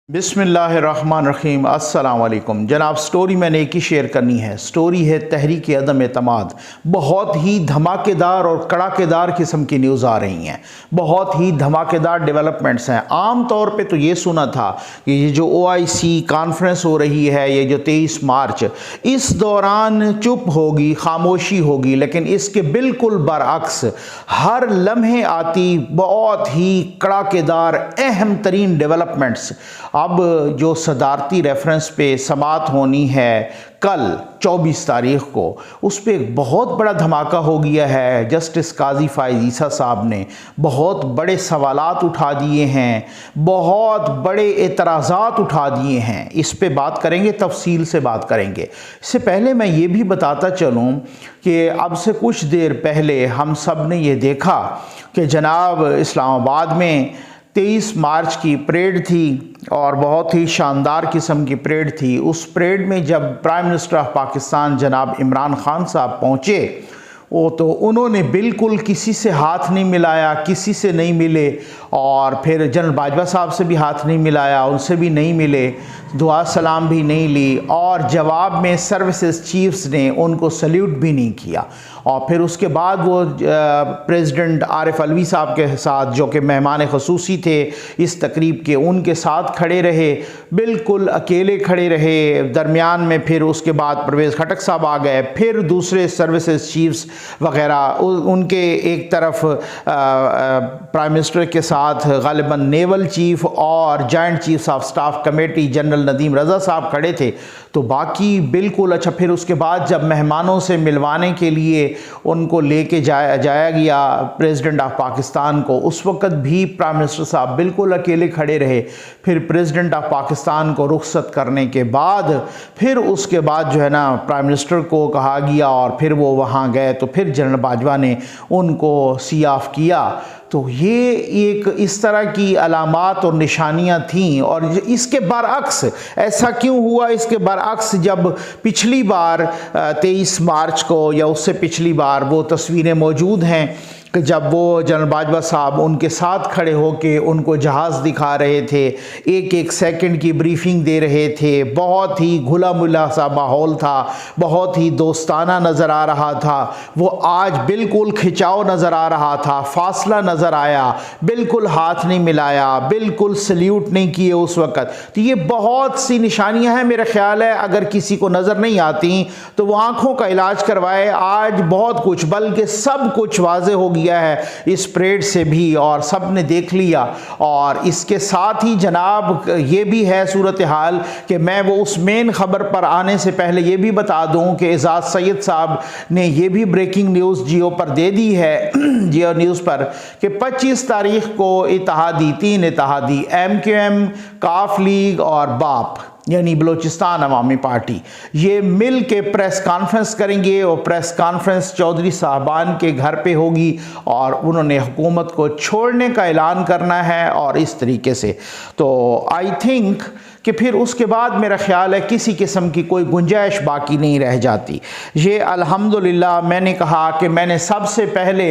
बिस्मिल्लाहिर्रहमानिर्रहीम। अस्सलाम वालेकुम जनाब। स्टोरी मैंने एक ही शेयर करनी है। स्टोरी है तहरीक अदम एतमाद। बहुत ही धमाकेदार और कड़ाकेदार किस्म की न्यूज़ आ रही हैं, बहुत ही धमाकेदार डेवलपमेंट्स हैं। आम तौर पे तो ये सुना था कि ये जो OIC कॉन्फ्रेंस हो रही है, ये जो 23 मार्च, इस दौरान चुप होगी, खामोशी होगी, लेकिन इसके बिल्कुल बरअक्स हर लम्हे आती बहुत ही कड़ाकेदार अहम तरीन डेवलपमेंट्स। अब जो सदारती रेफरेंस पे समात होनी है कल 24 तारीख को, उस पर एक बहुत बड़ा धमाका हो गया है। जस्टिस काजी फ़ाइज़ ईसा साहब ने बहुत बड़े सवालात उठा दिए हैं, बहुत बड़े एतराज़ात उठा दिए हैं। इस पे बात करेंगे, तफसील से बात करेंगे। इससे पहले मैं ये भी बताता चलूँ कि अब से कुछ देर पहले हम सब ने ये देखा कि जनाब इस्लामाबाद में 23 मार्च की परेड थी और बहुत ही शानदार किस्म की परेड थी। उस परेड में जब प्राइम मिनिस्टर ऑफ पाकिस्तान जनाब इमरान खान साहब पहुँचे, वो तो उन्होंने बिल्कुल किसी से हाथ नहीं मिलाया, किसी से नहीं मिले, और फिर जनरल बाजवा साहब से भी हाथ नहीं मिलाया, उनसे भी नहीं मिले, दुआ सलाम भी नहीं ली, और जवाब में सर्विसेज चीफ्स ने उनको सल्यूट भी नहीं किया। और फिर उसके बाद वो प्रेसिडेंट आरिफ अलवी साहब के साथ, जो कि मेहमान ख़ुसूसी थे इस तकरीब के, उनके साथ खड़े रहे, बिल्कुल अकेले खड़े रहे। दरमियान में फिर उसके बाद परवेज़ खटक साहब आ गए, फिर दूसरे सर्विसेज चीफ्स वग़ैरह उनके एक तरफ प्राइम मिनिस्टर के साथ गालिबन नेवल चीफ और joint chiefs of staff committee general Nadeem Raza sahab खड़े थे, तो बाकी बिल्कुल अच्छा। फिर उसके बाद जब मेहमानों से मिलवाने के लिए उनको लेके जाया गया प्रेसिडेंट ऑफ पाकिस्तान को, उस वक़्त भी प्राइम मिनिस्टर साहब बिल्कुल अकेले खड़े रहे। फिर प्रेसिडेंट ऑफ पाकिस्तान को रुखसत करने के बाद फिर उसके बाद जो है ना, प्राइम मिनिस्टर को कहा गया और फिर वो वहाँ गए, तो फिर जनरल बाजवा ने उनको सी ऑफ किया। तो ये एक इस तरह की अलामात और निशानियां थीं। और इसके बरअक्स ऐसा क्यों हुआ? इसके बरअक्स जब पिछली बार 23 मार्च को या उससे पिछली बार वो तस्वीरें मौजूद हैं कि जब वो जनरल बाजवा साहब उनके साथ खड़े होके उनको जहाज़ दिखा रहे थे, एक एक सेकंड की ब्रीफिंग दे रहे थे, बहुत ही घुला मिला सा माहौल था, बहुत ही दोस्ताना नज़र आ रहा था। वो आज बिल्कुल खिंचाव नज़र आ रहा था, फासला नज़र आया, बिल्कुल हाथ नहीं मिलाया, बिल्कुल सल्यूट नहीं किए उस वक़्त। तो ये बहुत सी निशानियां हैं। मेरा ख्याल है अगर किसी को नज़र नहीं आती तो वो आँखों का इलाज करवाए। आज बहुत कुछ, बल्कि सब कुछ वाज़े हो गया है इस परेड से भी, और सब ने देख लिया। और इसके साथ ही जनाब ये भी है सूरत हाल कि मैं वो उस मेन खबर पर आने से पहले ये भी बता दूं कि एजाज सैयद साहब ने ये भी ब्रेकिंग न्यूज़ जियो पर दे दी है जियो न्यूज़ पर कि 25 तारीख को इत्तेहादी, 3 इत्तेहादी MQM, काफ लीग और बाप यानी बलूचिस्तान अवामी पार्टी, ये मिल के प्रेस कॉन्फ्रेंस करेंगे। और प्रेस कॉन्फ्रेंस चौधरी साहबान के घर पे होगी और उन्होंने हुकूमत को छोड़ने का ऐलान करना है। और इस तरीके से तो आई थिंक कि फिर उसके बाद मेरा ख्याल है किसी किस्म की कोई गुंजाइश बाकी नहीं रह जाती। ये अल्हम्दुलिल्लाह, मैंने कहा कि मैंने सबसे पहले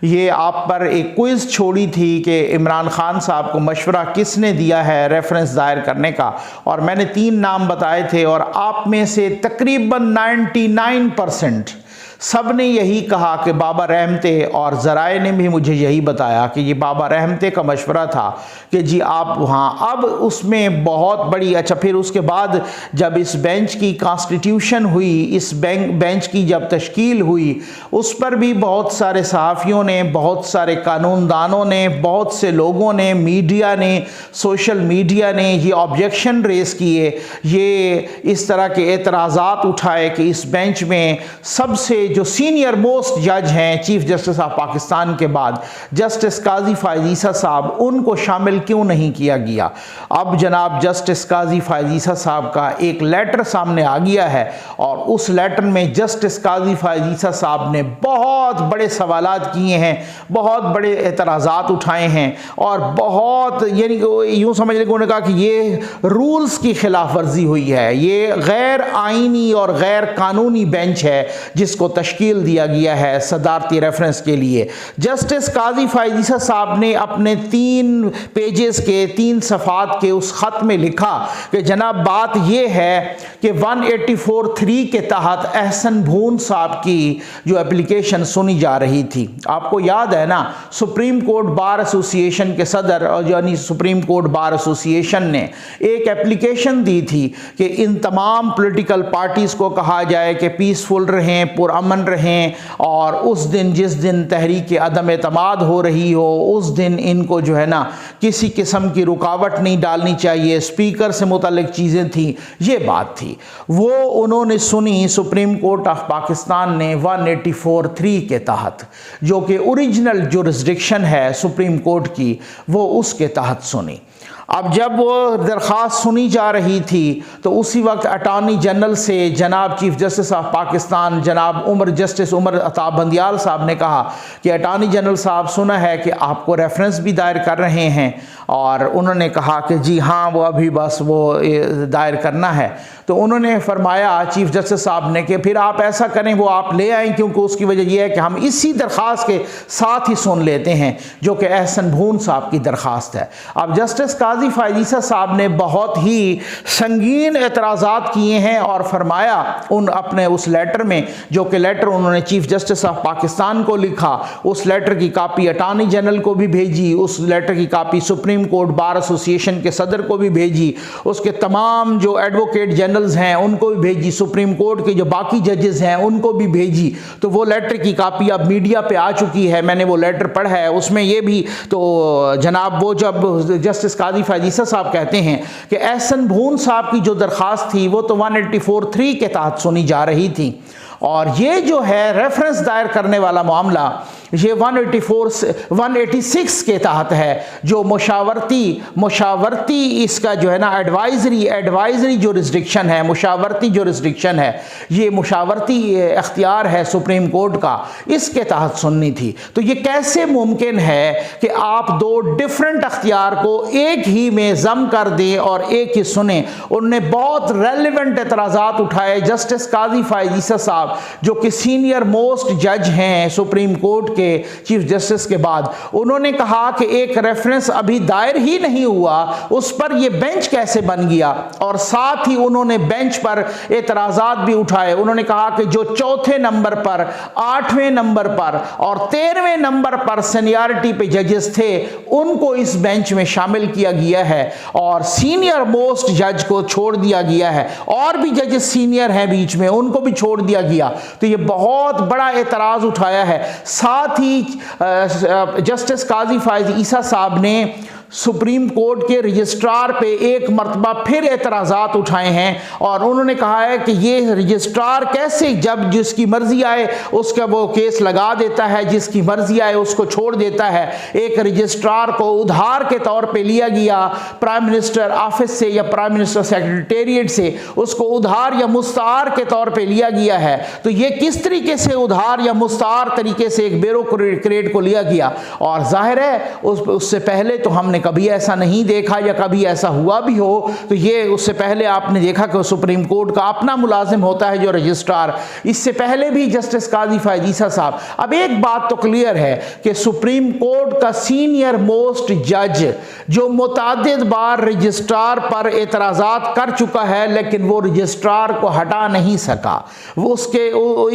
ये आप पर एक क्विज़ छोड़ी थी कि इमरान खान साहब को मशवरा किसने दिया है रेफरेंस दायर करने का, और मैंने 3 नाम बताए थे, और आप में से तकरीबन 99% सब ने यही कहा कि बाबा रहमते, और ज़राए ने भी मुझे यही बताया कि ये बाबा रहमते का मशवरा था कि जी आप वहाँ। अब उसमें बहुत बड़ी अच्छा, फिर उसके बाद जब इस बेंच की कॉन्स्टिट्यूशन हुई, इस बेंच की जब तश्कील हुई, उस पर भी बहुत सारे सहाफ़ियों ने, बहुत सारे कानूनदानों ने, बहुत से लोगों ने, मीडिया ने, सोशल मीडिया ने ये ऑब्जेक्शन रेज़ किए, ये इस तरह के एतराज़ात उठाए कि इस बेंच में सबसे जो सीनियर मोस्ट जज हैं चीफ जस्टिस ऑफ पाकिस्तान के बाद, जस्टिस काजी फ़ाइज़ ईसा साहब, उनको शामिल क्यों नहीं किया गया। अब जनाब जस्टिस काजी फ़ाइज़ ईसा साहब का एक लेटर सामने आ गया है, और उस लेटर में जस्टिस काजी फ़ाइज़ ईसा साहब ने बहुत बड़े सवालात किए हैं, बहुत बड़े एतराज़ात उठाए हैं, और बहुत यानी यूँ समझ लें उन्होंने कहा कि ये रूल्स की खिलाफ वर्जी हुई है, ये गैर आइनी और गैर कानूनी बेंच है जिसको तश्कील दिया गया है सदारती रेफरेंस के लिए। जस्टिस काजी फ़ाइज़ ईसा साहब ने अपने 3 पेजेस के 3 सफ़ात के उस ख़त में लिखा कि जनाब बात यह है कि 184(3) के तहत एहसन भून साहब की जो एप्लीकेशन सुनी जा रही थी। आपको याद है ना, सुप्रीम कोर्ट बार एसोसिएशन के सदर और यानी सुप्रीम कोर्ट बार एसोसिएशन ने एक एप्लीकेशन दी थी कि इन तमाम पॉलिटिकल पार्टीज़ को कहा जाए कि पीसफुल रहें, पुरअमन रहें, और उस दिन जिस दिन तहरीक अदम एतमाद हो रही हो उस दिन इनको जो है ना किसी किस्म की रुकावट नहीं डालनी चाहिए। स्पीकर से मुतल्लिक चीज़ें थी, ये बात थी, वो उन्होंने सुनी सुप्रीम कोर्ट ऑफ पाकिस्तान ने 184(3) के तहत, जो कि ओरिजिनल जुरिस्डिक्शन है सुप्रीम कोर्ट की, वो उसके तहत सुनी। अब जब वो दरख्वास्त सुनी जा रही थी तो उसी वक्त अटॉर्नी जनरल से जनाब चीफ जस्टिस ऑफ पाकिस्तान जनाब जस्टिस उमर अताब बंदियाल साहब ने कहा कि अटॉर्नी जनरल साहब सुना है कि आपको रेफरेंस भी दायर कर रहे हैं, और उन्होंने कहा कि जी हाँ वो अभी बस वो दायर करना है। तो उन्होंने फरमाया चीफ जस्टिस साहब ने कि फिर आप ऐसा करें वो आप ले आएँ, क्योंकि उसकी वजह यह है कि हम इसी दरख्वास्त के साथ ही सुन लेते हैं जो कि एहसन भून साहब की दरख्वास्त है। अब जस्टिस काजी फ़ाइज़ ईसा साहब ने बहुत ही संगीन एतराज़ात किए हैं और फरमाया उन अपने उस लेटर में, जो कि लेटर उन्होंने चीफ जस्टिस ऑफ पाकिस्तान को लिखा, उस लेटर की कापी अटॉर्नी जनरल को भी भेजी, उस लेटर की copy supreme court bar association के सदर को भी भेजी, उसके तमाम जो एडवोकेट जनरल्स हैं उनको भी भेजी, सुप्रीम कोर्ट के जो बाकी जजेस हैं उनको भी भेजी। तो वो लेटर की कापी अब मीडिया पे आ चुकी है, मैंने वो लेटर पढ़ा है। उसमें ये भी तो जनाब वो जब जस्टिस काजी फ़ाइज़ ईसा साहब कहते हैं कि एहसन भून साहब की जो दरख्वास्त थी वो तो 184(3) के तहत सुनी जा रही थी, और ये जो है रेफरेंस दायर करने वाला मामला ये 186 के तहत है, जो मुशावरती इसका जो है ना एडवाइजरी जुरिस्डिक्शन है, मुशावरती जुरिस्डिक्शन है, ये मुशावरती इख्तियार है सुप्रीम कोर्ट का, इसके तहत सुननी थी। तो ये कैसे मुमकिन है कि आप 2 डिफरेंट अख्तियार को एक ही में जम कर दें और एक ही सुने। उन्होंने बहुत रेलिवेंट एतराज़ात उठाए। जस्टिस काजी फ़ाइज़ ईसा साहब जो कि सीनियर मोस्ट जज हैं सुप्रीम कोर्ट के चीफ जस्टिस के बाद, उन्होंने कहा कि एक रेफरेंस अभी दायर ही नहीं हुआ, उस पर यह बेंच कैसे बन गया, और साथ ही उन्होंने बेंच पर एतराज़ात भी उठाए। उन्होंने कहा कि जो 4थे नंबर पर, 8वें नंबर पर और 13वें नंबर पर सीनियरिटी पे जजेस थे उनको इस बेंच में शामिल किया गया है और सीनियर मोस्ट जज को छोड़ दिया गया है, और भी जजेस सीनियर हैं बीच में उनको भी छोड़ दिया गया। तो ये बहुत बड़ा एतराज़ उठाया है। साथ ही जस्टिस काजी फ़ाइज़ ईसा साहब ने सुप्रीम कोर्ट के रजिस्ट्रार पे एक मरतबा फिर एतराज़ात उठाए हैं, और उन्होंने कहा है कि ये रजिस्ट्रार कैसे जब जिसकी मर्जी आए उसका वो केस लगा देता है, जिसकी मर्जी आए उसको छोड़ देता है। एक रजिस्ट्रार को उधार के तौर पे लिया गया प्राइम मिनिस्टर ऑफिस से या प्राइम मिनिस्टर सेक्रेटेरिएट से, उसको उधार या मुस्तार के तौर पे लिया गया है। तो ये किस तरीके से उधार या मुस्तार तरीके से एक ब्यूरोक्रेट को लिया गया, और जाहिर है उससे पहले तो हमने कभी ऐसा नहीं देखा, या कभी ऐसा हुआ भी हो तो ये उससे पहले आपने देखा कि सुप्रीम कोर्ट का अपना मुलाजिम होता है जो रजिस्ट्रार, इससे पहले भी जस्टिस काजी फ़ाइज़ ईसा साहब। अब एक बात तो क्लियर है कि सुप्रीम कोर्ट का सीनियर मोस्ट जज जो मुतादिद बार रजिस्ट्रार पर एतराज़ात कर चुका है, लेकिन वो रजिस्ट्रार को हटा नहीं सका, वो उसके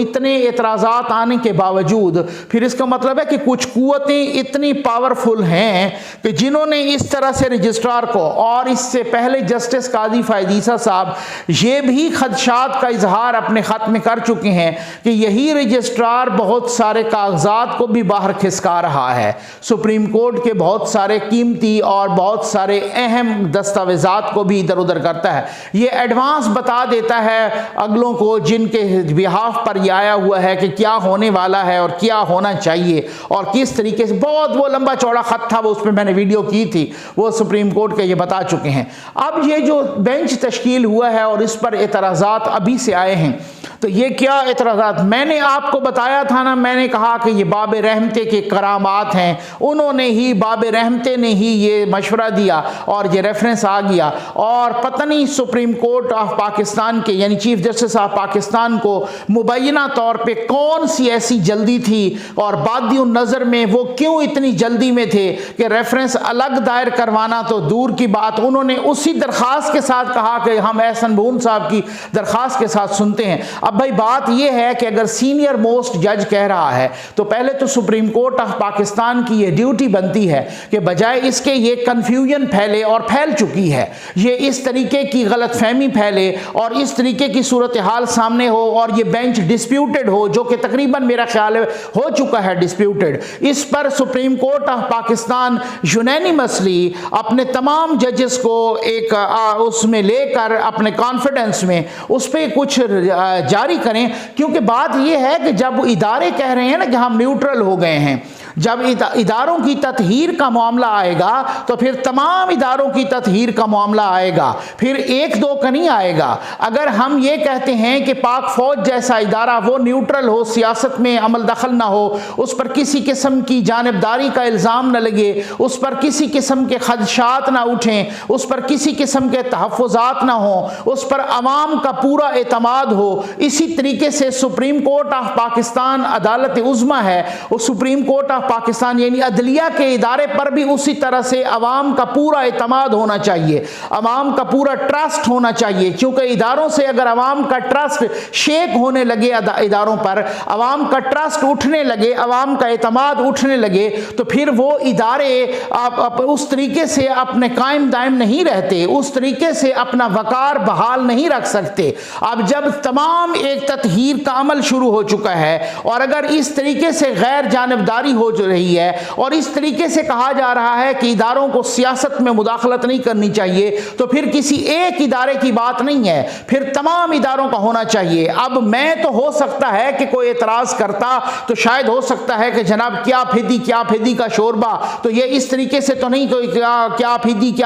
इतने एतराज़ात आने के बावजूद, फिर इसका मतलब है कि कुछ कुव्वतें इतनी पावरफुल हैं कि जिन्होंने इस तरह से रजिस्ट्रार को, और इससे पहले जस्टिस काजी फ़ाइज़ ईसा साहब ये भी खदशात का इजहार अपने ख़त में कर चुके हैं कि यही रजिस्ट्रार बहुत सारे कागजात को भी बाहर खिसका रहा है, सुप्रीम कोर्ट के बहुत सारे कीमती और बहुत सारे अहम दस्तावेजात को भी इधर उधर करता है। ये एडवांस बता देता है अगलों को जिनके बिहाफ पर यह आया हुआ है कि क्या होने वाला है और क्या होना चाहिए और किस तरीके से। बहुत वो लंबा चौड़ा ख़त था, वो उसमें मैंने वीडियो की थी, वो सुप्रीम कोर्ट के ये बता चुके हैं। अब ये जो बेंच तश्कील हुआ है और इस पर एतराज़ात अभी से आए हैं, तो ये क्या एतराज़ात, मैंने आपको बताया था ना, मैंने कहा कि ये बाब रहमते के करामात हैं, उन्होंने ही, बाब रहमते ने ही ये मशवरा दिया और ये रेफरेंस आ गया। और पता नहीं सुप्रीम कोर्ट ऑफ पाकिस्तान के यानी चीफ जस्टिस ऑफ पाकिस्तान को मुबैना तौर पे कौन सी ऐसी जल्दी थी और बादियों नज़र में वो क्यों इतनी जल्दी में थे कि रेफरेंस अलग दायर करवाना तो दूर की बात, उन्होंने उसी दरख्वास्त के साथ कहा कि हम एहसन बून साहब की दरख्वास्त के साथ सुनते हैं। अब भाई बात यह है कि अगर सीनियर मोस्ट जज कह रहा है तो पहले तो सुप्रीम कोर्ट ऑफ पाकिस्तान की यह ड्यूटी बनती है कि बजाय इसके ये कन्फ्यूजन फैले और फैल चुकी है, ये इस तरीके की गलतफहमी फैले और इस तरीके की सूरत हाल सामने हो और ये बेंच डिस्प्यूटेड हो, जो कि तकरीबन मेरा ख्याल है हो चुका है डिस्प्यूटेड। इस पर supreme court of Pakistan unanimously अपने तमाम जजेस को एक उसमें लेकर अपने कॉन्फिडेंस में उस पर कुछ जारी करें, क्योंकि बात यह है कि जब इदारे कह रहे हैं ना कि हम न्यूट्रल हो गए हैं, जब इदारों की तत्हीर का मामला आएगा तो फिर तमाम इदारों की तत्हीर का मामला आएगा, फिर एक दो का नहीं आएगा। अगर हम ये कहते हैं कि पाक फौज जैसा इदारा वो न्यूट्रल हो, सियासत में अमल दखल ना हो, उस पर किसी किस्म की जानिबदारी का इल्ज़ाम न लगे, उस पर किसी किस्म के खदशात ना उठें, उस पर किसी किस्म के तहफ़्फ़ुज़ात ना हो, उस पर अवाम का पूरा एतमाद हो, इसी तरीके से सुप्रीम कोर्ट ऑफ पाकिस्तान अदालत उज़्मा है, और सुप्रीम कोर्ट ऑफ पाकिस्तान यानी अदलिया के इदारे पर भी उसी तरह से अवाम का पूरा एतमाद होना चाहिए, अवाम का पूरा ट्रस्ट होना चाहिए। क्योंकि इदारों से अगर अवाम का ट्रस्ट शेक होने लगे, इदारों पर अवाम का ट्रस्ट उठने लगे, अवाम का एतमाद उठने लगे, तो फिर वो इदारे उस तरीके से अपने कायम दायम नहीं रहते, उस तरीके से अपना वकार बहाल नहीं रख सकते। अब जब तमाम एक तत्हीर का अमल शुरू हो चुका है और अगर इस तरीके से गैर जानिबदारी हो रही है और इस तरीके से कहा जा रहा है कि इदारों को सियासत में मुदाखलत नहीं करनी चाहिए, तो फिर किसी एक इदारे की बात नहीं है, फिर तमाम इदारों का होना चाहिए। अब मैं तो हो सकता है कि कोई एतराज करता तो शायद हो सकता है कि जनाब क्या फिदी का शोरबा, तो ये इस तरीके से तो नहीं कोई क्या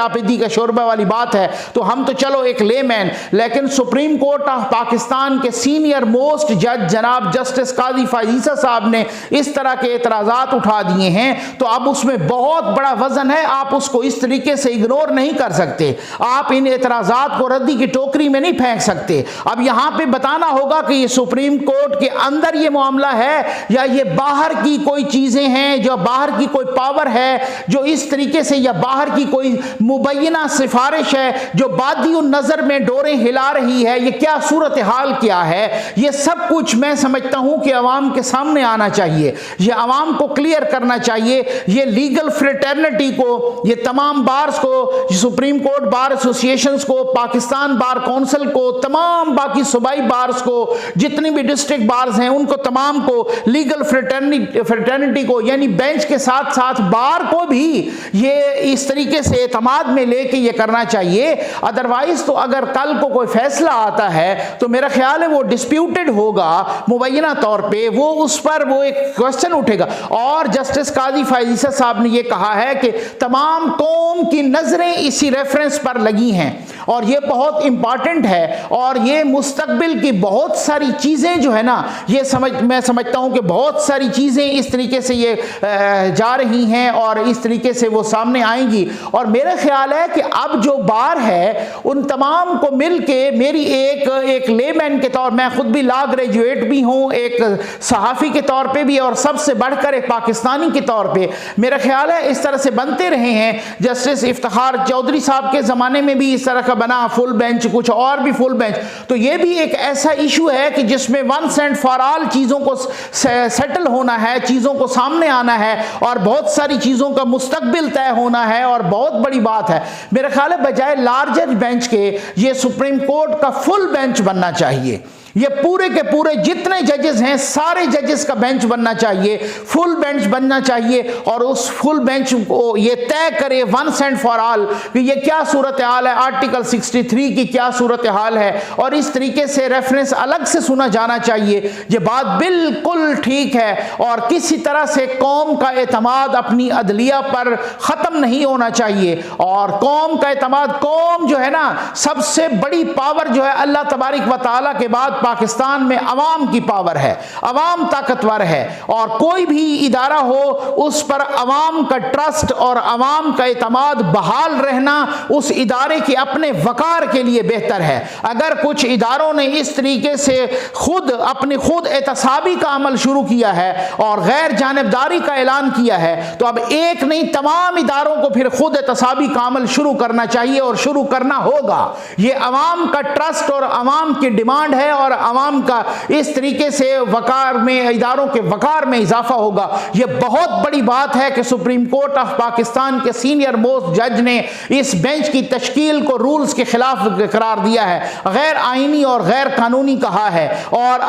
फिदी का शोरबा वाली बात है, तो हम तो चलो एक लेमैन, लेकिन सुप्रीम कोर्ट ऑफ पाकिस्तान के सीनियर मोस्ट जज जनाब जस्टिस काजी फायजीसा साहब ने इस तरह के एतराजात उठा दिए हैं, तो अब उसमें बहुत बड़ा वजन है, आप उसको इस तरीके से इग्नोर नहीं कर सकते, आप इन एतराजात को रद्दी की टोकरी में नहीं फेंक सकते। अब यहां पे बताना होगा कि ये सुप्रीम कोर्ट के अंदर ये मामला है या ये बाहर की कोई चीजें हैं, जो बाहर की कोई पावर है जो इस तरीके से, या बाहर की कोई मुबैना सिफारिश है जो बादियों नजर में डोरें हिला रही है, ये क्या सूरत हाल क्या है, ये सब कुछ मैं समझता हूं कि अवाम के सामने आना चाहिए, ये अवाम को क्लियर करना चाहिए। ये लीगल फ्रेटर्निटी को, ये तमाम बार्स को, सुप्रीम कोर्ट बार एसोसिएशंस को, पाकिस्तान बार काउंसिल को, तमाम बाकी सूबाई बार्स को, जितनी भी डिस्ट्रिक्ट बार्स हैं उनको तमाम को, लीगल फ्रेटर्निटी को, यानी बेंच के साथ साथ बार को भी ये इस तरीके से एतमाद में लेके ये करना चाहिए। अदरवाइज तो अगर कल को कोई फैसला आता है तो मेरा ख्याल है वो डिस्प्यूटेड होगा मुबैना तौर पे, वो उस पर वो एक क्वेश्चन उठेगा। और जस्टिस काजी फायजीसा साहब ने ये कहा है कि तमाम कौम की नजरें इसी रेफरेंस पर लगी हैं और ये बहुत इंपॉर्टेंट है, और ये मुस्तकबिल की बहुत सारी चीजें जो है ना, ये मैं समझता हूं कि बहुत सारी चीजें इस तरीके से ये जा रही हैं और इस तरीके से वो सामने आएंगी। और मेरा ख्याल है कि अब जो बार है उन तमाम को मिलके मेरी एक लेमैन के तौर, मैं खुद भी लॉ ग्रेजुएट भी हूं, एक सहाफ़ी के तौर पे भी, और सबसे बढ़कर एक पाकिस्तानी के तौर पे मेरा ख्याल है इस तरह से बनते रहे हैं। जस्टिस इफ्तिखार चौधरी साहब के ज़माने में भी इस तरह का बना फुल बेंच, कुछ और भी फुल बेंच, तो ये भी एक ऐसा इशू है कि जिसमें वंस एंड फॉर ऑल चीज़ों को सेटल होना है, चीज़ों को सामने आना है और बहुत सारी चीज़ों का मुस्तकबिल तय होना है, और बहुत बड़ी बात है। मेरा ख्याल है बजाय लार्जर बेंच के ये सुप्रीम कोर्ट का फुल बेंच बनना चाहिए, ये पूरे के पूरे जितने जजेस हैं सारे जजेस का बेंच बनना चाहिए, फुल बेंच बनना चाहिए, और उस फुल बेंच को ये तय करे वंस एंड फॉर ऑल कि ये क्या सूरत हाल है, आर्टिकल 63 की क्या सूरत हाल है, और इस तरीके से रेफरेंस अलग से सुना जाना चाहिए। ये बात बिल्कुल ठीक है, और किसी तरह से कौम का एतमाद अपनी अदलिया पर ख़त्म नहीं होना चाहिए, और कौम का एतमाद, कौम जो है ना सबसे बड़ी पावर जो है अल्लाह तबारिक व तआला के बाद पाकिस्तान में अवाम की पावर है, अवाम ताकतवर है और कोई भी इदारा हो उस पर अवाम का ट्रस्ट और अवाम का एतमाद बहाल रहना उस इदारे के अपने वकार के लिए बेहतर है। अगर कुछ इदारों ने इस तरीके से खुद एहतसाबी का अमल शुरू किया है और गैर जानिबदारी का ऐलान किया है तो अब एक नहीं तमाम इदारों को फिर खुद एहतसाबी का अमल शुरू करना चाहिए और शुरू करना होगा। ये अवाम का ट्रस्ट और अवाम की डिमांड है और अवाम का इस तरीके से वकार में, इदारों के वकार में इजाफा होगा। ये बहुत बड़ी बात है कि सुप्रीम कोर्ट ऑफ पाकिस्तान के सीनियर मोस्ट जज ने इस बेंच की तश्कील को रूल्स के खिलाफ करार दिया है, गैर आईनी और गैर कानूनी कहा है और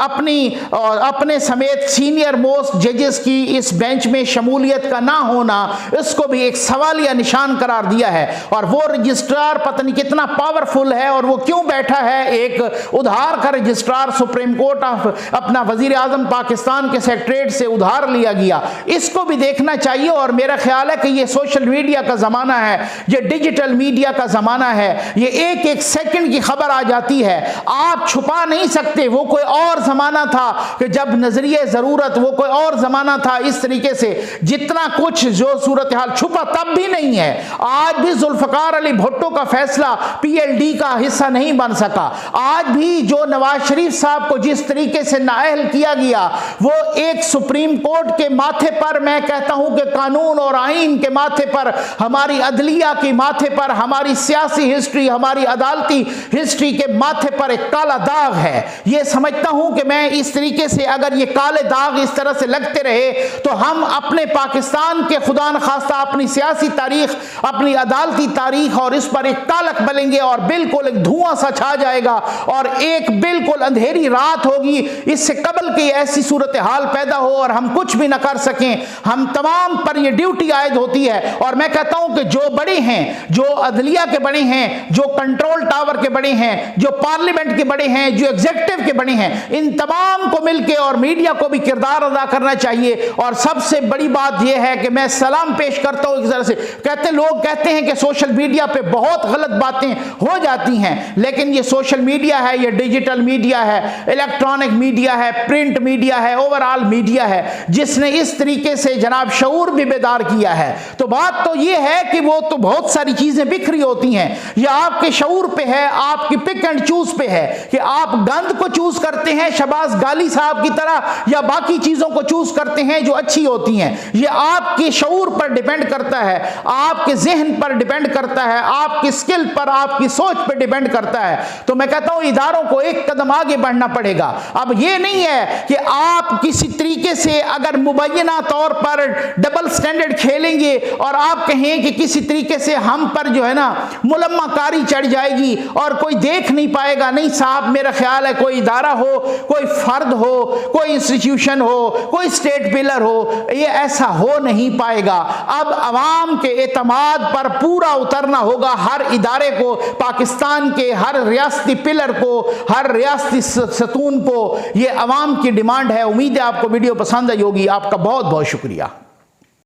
अपने समेत सीनियर मोस्ट जजेस की इस बेंच में शमूलियत का ना होना इसको भी एक सवालिया निशान करार दिया है। और वो रजिस्ट्रार पता नहीं कितना पावरफुल है और वो क्यों बैठा है, एक उधार का रजिस्ट्रार सुप्रीम कोर्ट ऑफ अपना वजीर आजम पाकिस्तान के सेक्रेटरीट से उधार लिया गया, इसको भी देखना चाहिए। और मेरा ख्याल है कि ये सोशल मीडिया का ज़माना है, ये डिजिटल मीडिया का ज़माना है, ये एक एक सेकंड की खबर आ जाती है, आप छुपा नहीं सकते। वो कोई और ज़माना था कि जब नजरिए ज़रूरत, वो कोई और ज़माना था इस तरीके से जितना कुछ जो सूरत हाल छुपा तब भी नहीं है। आज भी जुल्फकार अली भुट्टो का फैसला PLD का हिस्सा नहीं बन सका। आज भी जो नवाज शरीफ साहब को जिस तरीके से नाअहल किया गया वो एक सुप्रीम कोर्ट के माथे पर, मैं कहता हूं कि कानून और आईन के माथे पर, हमारी अदलिया के माथे पर, हमारी सियासी हिस्ट्री, हमारी अदालती हिस्ट्री के माथे पर एक काला दाग है। ये समझता हूं कि मैं इस तरीके से अगर ये काले दाग इस तरह से लगते रहे तो हम अपने पाकिस्तान के खुदा न खास्ता अपनी सियासी तारीख, अपनी अदालती तारीख और इस पर एक तालक बलेंगे और बिल्कुल एक धुआं सा छा जाएगा और एक बिल्कुल अंधेरी रात होगी। इससे कबल की ऐसी सूरत हाल पैदा हो और हम कुछ भी न कर सकें, हम तमाम पर यह ड्यूटी आयद होती है। और मैं कहता हूं कि जो बड़े हैं, जो अदलिया के बड़े हैं, जो कंट्रोल टावर के बड़े हैं, जो पार्लियामेंट के बड़े हैं, जो एग्जीक्यूटिव के बड़े हैं, इन तमाम को मिलकर और मीडिया को भी किरदार अदा करना चाहिए। और सबसे बड़ी बात यह है कि मैं सलाम पेश करता हूं एक तरह से, लोग कहते हैं कि सोशल मीडिया पे बहुत गलत बातें हो जाती हैं, लेकिन ये सोशल मीडिया है, ये डिजिटल मीडिया है, इलेक्ट्रॉनिक मीडिया है, प्रिंट मीडिया है, ओवरऑल मीडिया है, जिसने इस तरीके से जनाब शऊर भी बेदार किया है। तो बात तो ये है कि वो तो बहुत सारी चीजें बिखरी होती हैं, ये आपके शऊर पे है, आपकी पिक एंड चूज पे है कि आप गंद को चूज करते हैं शहबाज गाली साहब की तरह या बाकी चीजों को चूज करते हैं जो अच्छी होती हैं। ये आपके शऊर पर डिपेंड करता है, आपके ज़हन पर डिपेंड करता है, आपकी स्किल पर, आपकी सोच पर डिपेंड करता है। तो मैं कहता हूं इदारों को एक कदम आगे बढ़ना पड़ेगा। अब ये नहीं है कि आप किसी तरीके से अगर मुबैना तौर पर डबल स्टैंडर्ड खेलेंगे और आप कहें कि किसी तरीके से हम पर जो है ना मुलम्माकारी चढ़ जाएगी और कोई देख नहीं पाएगा। नहीं साहब, मेरा ख्याल है कोई इदारा हो, कोई फर्द हो, कोई इंस्टीट्यूशन हो, कोई स्टेट पिलर हो, ये ऐसा हो नहीं पाएगा। अब अवाम के एतमाद पर पूरा उतरना होगा हर इदारे को, पाकिस्तान के हर रियासती पिलर को, हर रियासती सतून को। ये अवाम की डिमांड है। उम्मीद है आपको वीडियो पसंद आई होगी। आपका बहुत बहुत शुक्रिया।